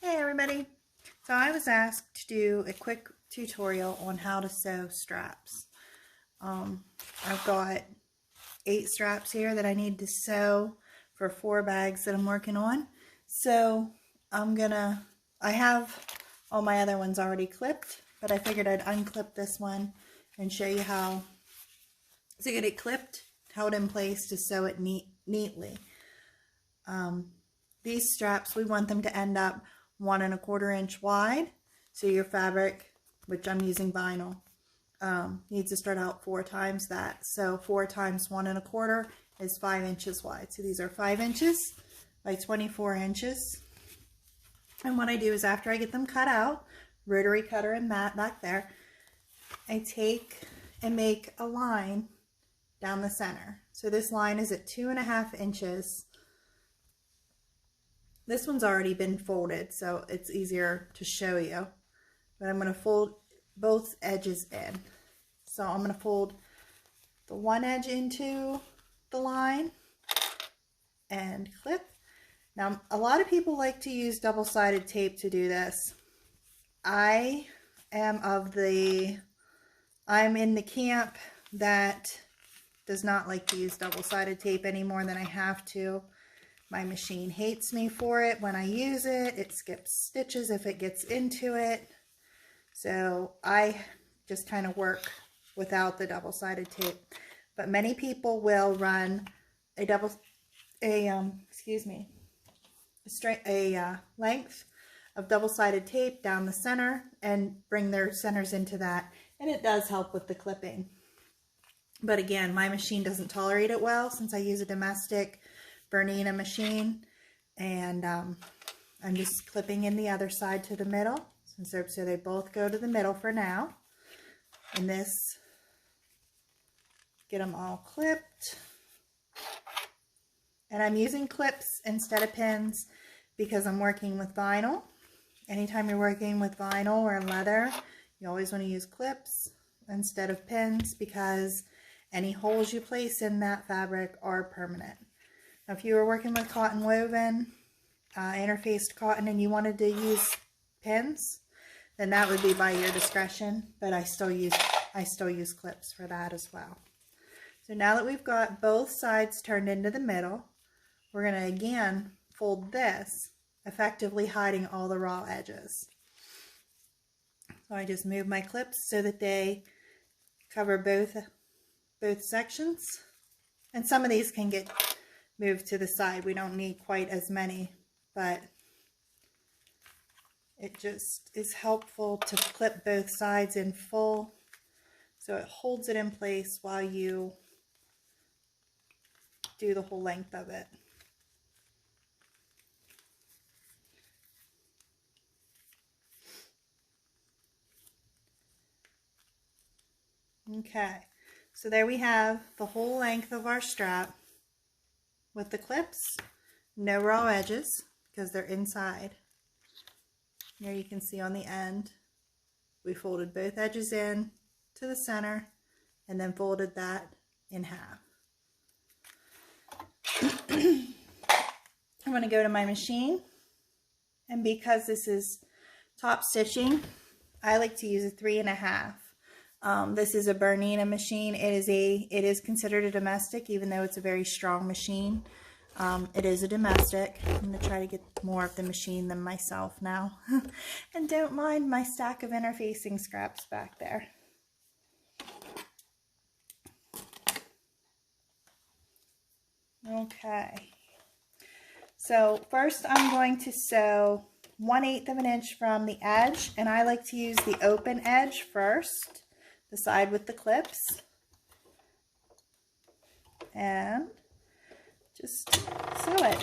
Hey everybody! So I was asked to do a quick tutorial on how to sew straps. I've got 8 straps here that I need to sew for 4 bags that I'm working on. So I have all my other ones already clipped, but I figured I'd unclip this one and show you how to get it clipped, held in place to sew it neatly. These straps, we want them to end up 1 1/4 inch wide, so your fabric, which I'm using vinyl, needs to start out 4 times that. So 4 times 1 1/4 is 5 inches wide. So these are 5 inches by 24 inches. And what I do is after I get them cut out, rotary cutter and mat back there, I take and make a line down the center. So this line is at 2.5 inches. This one's already been folded, so it's easier to show you. But I'm going to fold both edges in. So I'm going to fold the one edge into the line and clip. Now, a lot of people like to use double-sided tape to do this. I'm in the camp that does not like to use double-sided tape any more than I have to. My machine hates me for it when I use it. It skips stitches if it gets into it. So I just kind of work without the double-sided tape. But many people will run a length of double-sided tape down the center and bring their centers into that. And it does help with the clipping. But again, my machine doesn't tolerate it well since I use a domestic Bernina machine, and I'm just clipping in the other side to the middle, so they both go to the middle for now. And this, get them all clipped. And I'm using clips instead of pins because I'm working with vinyl. Anytime you're working with vinyl or leather, you always want to use clips instead of pins because any holes you place in that fabric are permanent. Now, if you were working with cotton woven, interfaced cotton, and you wanted to use pins, then that would be by your discretion. But I still use clips for that as well. So now that we've got both sides turned into the middle, we're going to again fold this, effectively hiding all the raw edges. So I just move my clips so that they cover both sections, and some of these can get moved to the side. We don't need quite as many, but it just is helpful to clip both sides in full so it holds it in place while you do the whole length of it. Okay, so there we have the whole length of our strap with the clips, no raw edges because they're inside. There you can see on the end, we folded both edges in to the center and then folded that in half. I'm going to go to my machine, and because this is top stitching, I like to use a 3.5. This is a Bernina machine. It is considered a domestic, even though it's a very strong machine. It is a domestic. I'm going to try to get more of the machine than myself now. And don't mind my stack of interfacing scraps back there. Okay. So first I'm going to sew 1/8 of an inch from the edge, and I like to use the open edge first, the side with the clips, and just sew it.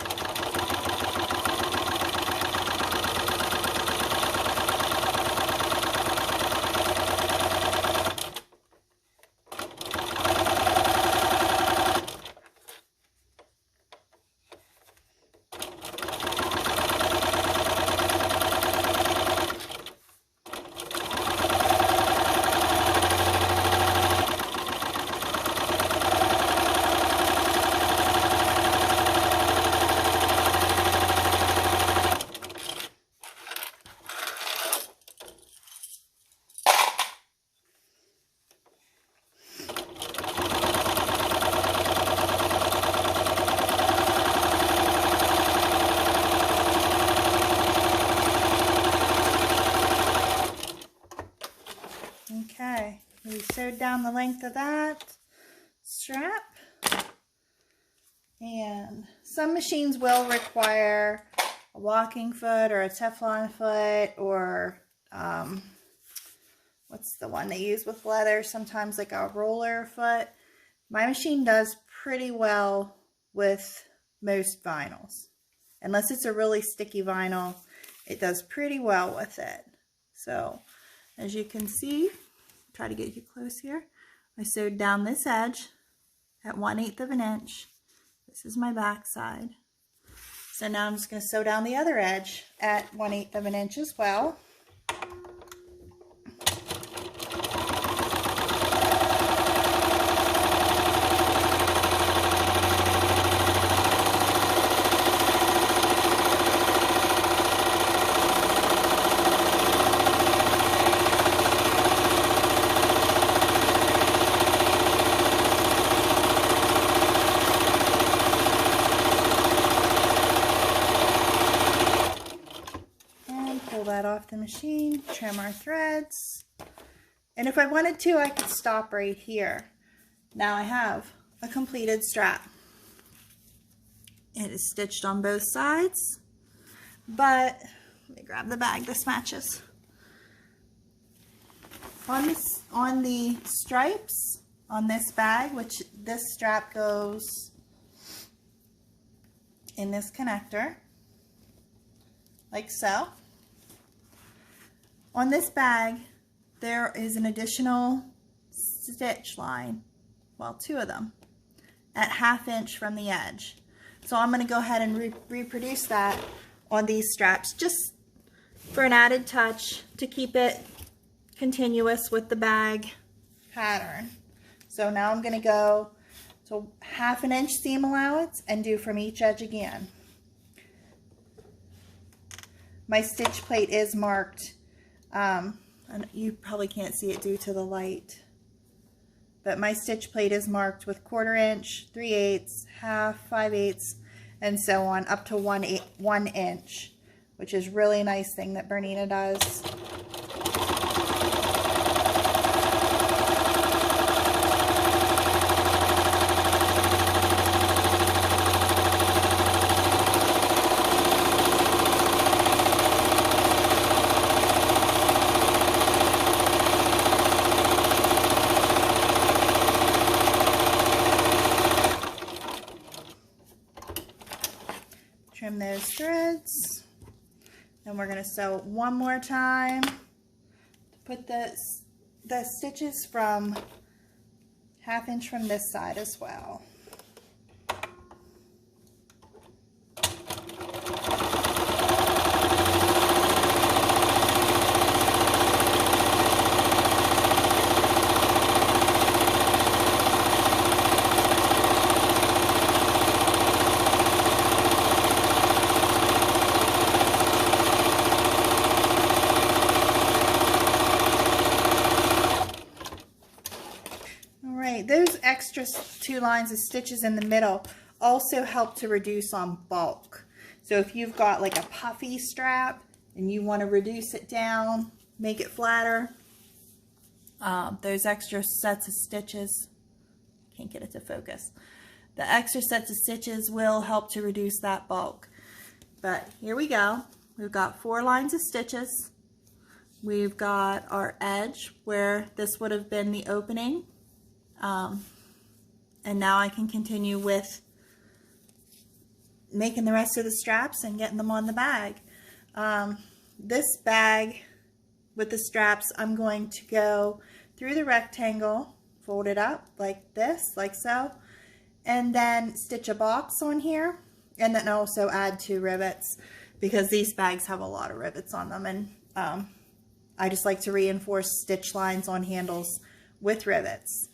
sewed down the length of that strap. And some machines will require a walking foot or a Teflon foot, or what's the one they use with leather, sometimes like a roller foot. My machine does pretty well with most vinyls. Unless it's a really sticky vinyl, it does pretty well with it. So as you can see, try to get you close here, I sewed down this edge at 1/8 of an inch. This is my back side. So now I'm just going to sew down the other edge at 1/8 of an inch as well. Pull that off the machine, trim our threads, and if I wanted to, I could stop right here. Now I have a completed strap. It is stitched on both sides, but let me grab the bag this matches. On the stripes on this bag, which this strap goes in this connector, like so. On this bag, there is an additional stitch line, well, 2 of them, at 1/2 inch from the edge. So I'm going to go ahead and reproduce that on these straps, just for an added touch to keep it continuous with the bag pattern. So now I'm going to go to 1/2 inch seam allowance and do from each edge again. My stitch plate is marked. And you probably can't see it due to the light, but my stitch plate is marked with 1/4 inch, 3/8, 1/2, 5/8, and so on, up to 1 inch, which is really nice thing that Bernina does. Trim those threads, and we're going to sew one more time to put the stitches from 1/2 inch from this side as well. Those extra 2 lines of stitches in the middle also help to reduce on bulk. So if you've got like a puffy strap and you want to reduce it down, make it flatter, those extra sets of stitches, can't get it to focus, the extra sets of stitches will help to reduce that bulk. But here we go. We've got 4 lines of stitches. We've got our edge where this would have been the opening. And now I can continue with making the rest of the straps and getting them on the bag. This bag with the straps, I'm going to go through the rectangle, fold it up like this, like so, and then stitch a box on here, and then also add 2 rivets, because these bags have a lot of rivets on them, and I just like to reinforce stitch lines on handles with rivets.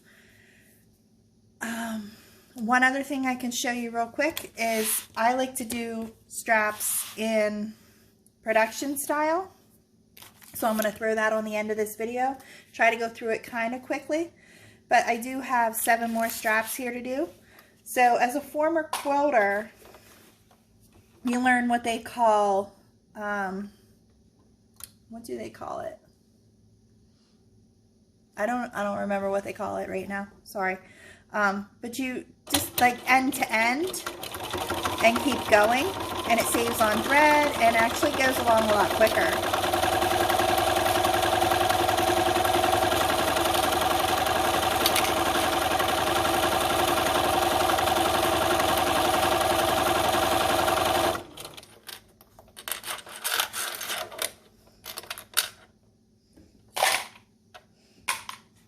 One other thing I can show you real quick is I like to do straps in production style. So I'm going to throw that on the end of this video. Try to go through it kind of quickly. But I do have 7 more straps here to do. So as a former quilter, you learn what they call, what do they call it? I don't remember what they call it right now. Sorry. But you just like end to end and keep going, and it saves on thread and actually goes along a lot quicker.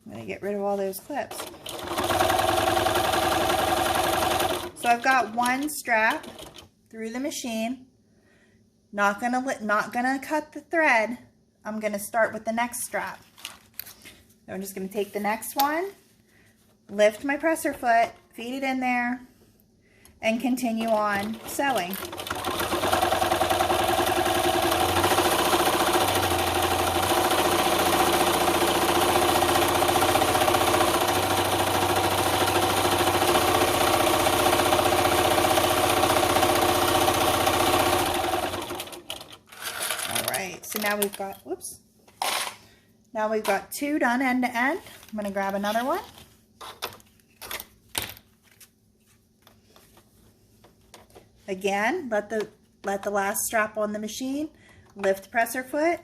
I'm going to get rid of all those clips. So I've got one strap through the machine. Not gonna cut the thread. I'm gonna start with the next strap. So I'm just gonna take the next one, lift my presser foot, feed it in there, and continue on sewing. So now we've got, whoops, now we've got two done end to end. I'm going to grab another one. Again, let the last strap on the machine, lift presser foot,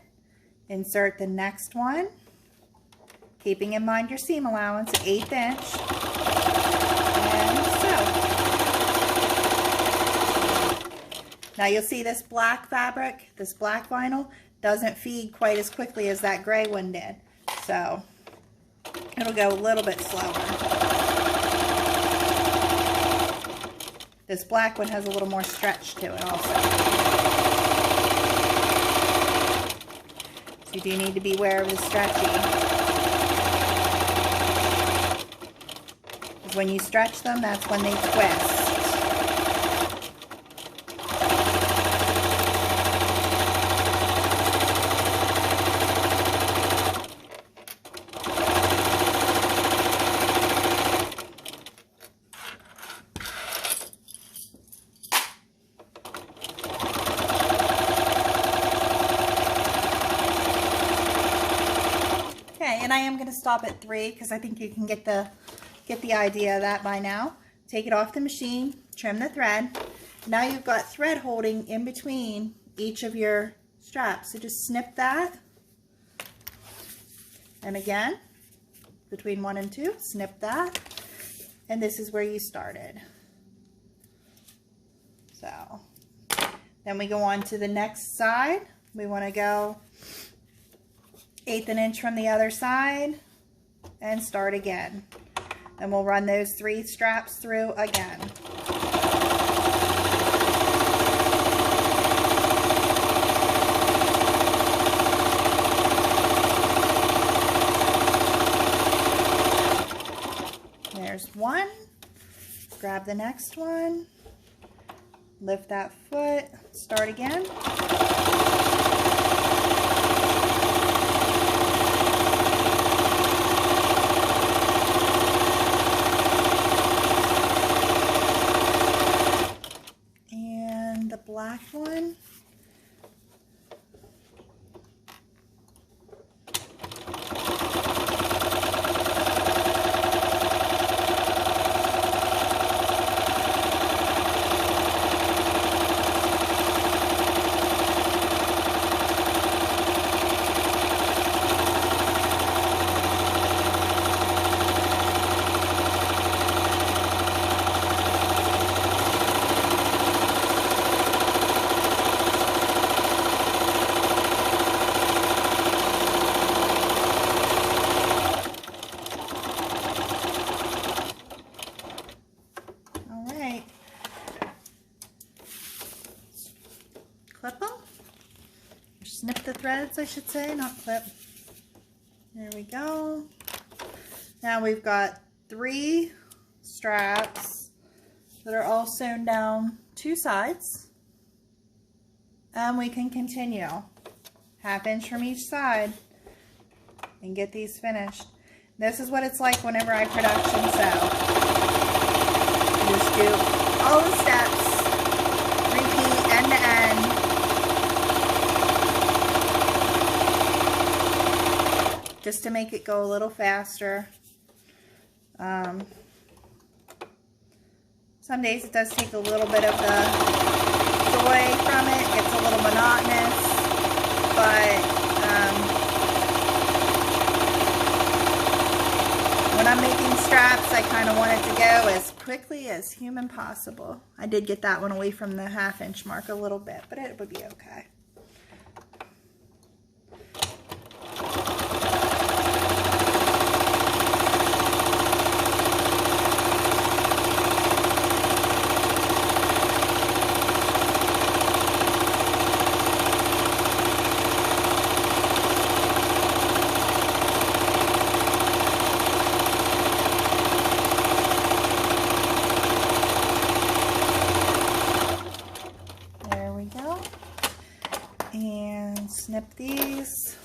insert the next one, keeping in mind your seam allowance, 1/8 inch, and sew. Now you'll see this black fabric, this black vinyl, doesn't feed quite as quickly as that gray one did. So it'll go a little bit slower. This black one has a little more stretch to it also. So you do need to be aware of the stretching. Because when you stretch them, that's when they twist. And I am going to stop at 3 because I think you can get the idea of that by now. Take it off the machine, trim the thread. Now you've got thread holding in between each of your straps. So just snip that. And again, between 1 and 2, snip that. And this is where you started. So then we go on to the next side. We want to go 1/8 inch from the other side and start again. And we'll run those 3 straps through again. There's one. Grab the next one. Lift that foot. Start again. Black one. Clip them, or snip the threads I should say, not clip. There we go. Now we've got 3 straps that are all sewn down 2 sides, and we can continue 1/2 inch from each side and get these finished. This is what it's like whenever I production sew. Just do all the steps, repeat end to end. Just just to make it go a little faster. Some days it does take a little bit of the joy from it. It gets a little monotonous, but when I'm making straps, I kind of want it to go as quickly as human possible. I did get that one away from the 1/2 inch mark a little bit, but it would be okay. And snip these.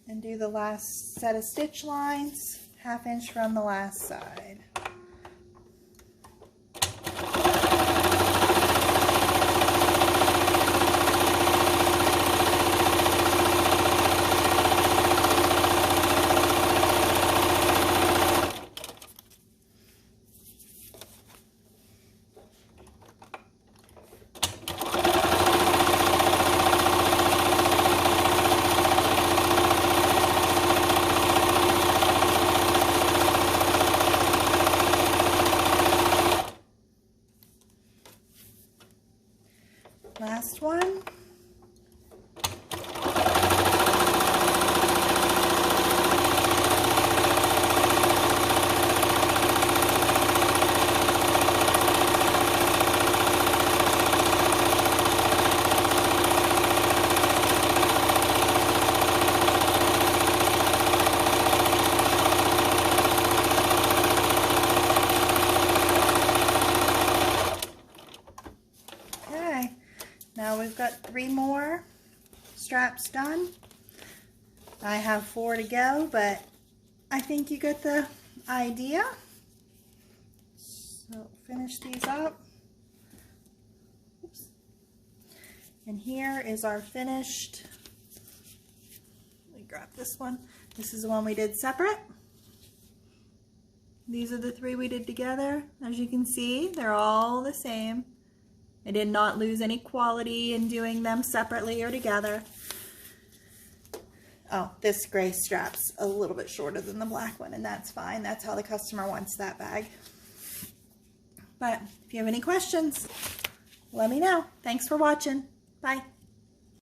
And do the last set of stitch lines, 1/2 inch from the last side. Last one. Now we've got 3 more straps done. I have 4 to go, but I think you get the idea. So finish these up. Oops. And here is our finished. Let me grab this one. This is the one we did separate. These are the 3 we did together. As you can see, they're all the same. I did not lose any quality in doing them separately or together. Oh, this gray strap's a little bit shorter than the black one, and that's fine. That's how the customer wants that bag. But if you have any questions, let me know. Thanks for watching. Bye.